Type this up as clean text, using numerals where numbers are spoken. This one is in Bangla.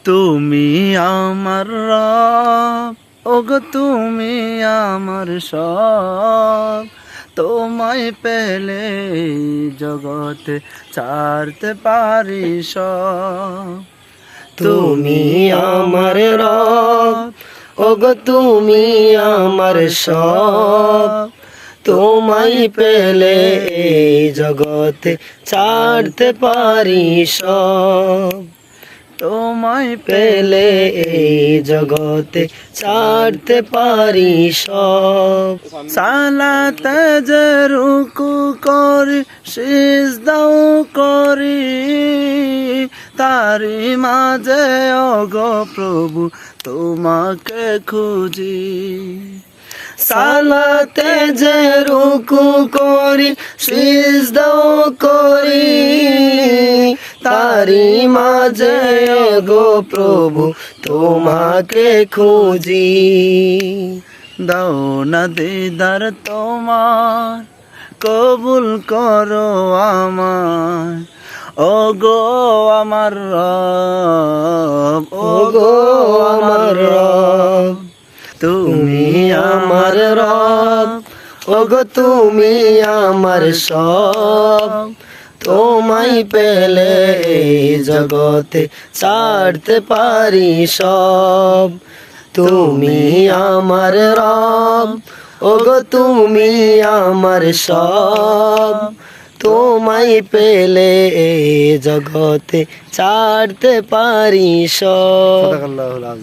তুমি আমার রব, ওগো তুমি আমার সব। তোমায় পেলে এই জগতে ছাড়তে পারি সব। তুমি আমার রব, ওগো তুমি আমার সব। তোমায় পেলে এই জগতে ছাড়তে পারি সব। তোমায় পেলে এই জগতে ছাড়তে পারি সব। সালাতে যে রুকু করি সিজদাও করি, তারি মাঝে ওগো প্রভু তোমাকে খুঁজি। সালাতে যে রুকু করি সিজদাও করি, তারি মাঝে গো প্রভু তোমাকে খুঁজি। দাও না দিদার তোমার, কবুল করো আমায়, ওগো আমার রব, ওগো আমার রব। তুমি আমার রব, ওগো তুমি আমার সব। তোমায় পেলে এই জগতে ছাড়তে পারি সব। তুমি আমার রব, ওগো তুমি আমার সব। তোমায় পেলে এই জগতে ছাড়তে পারি সব।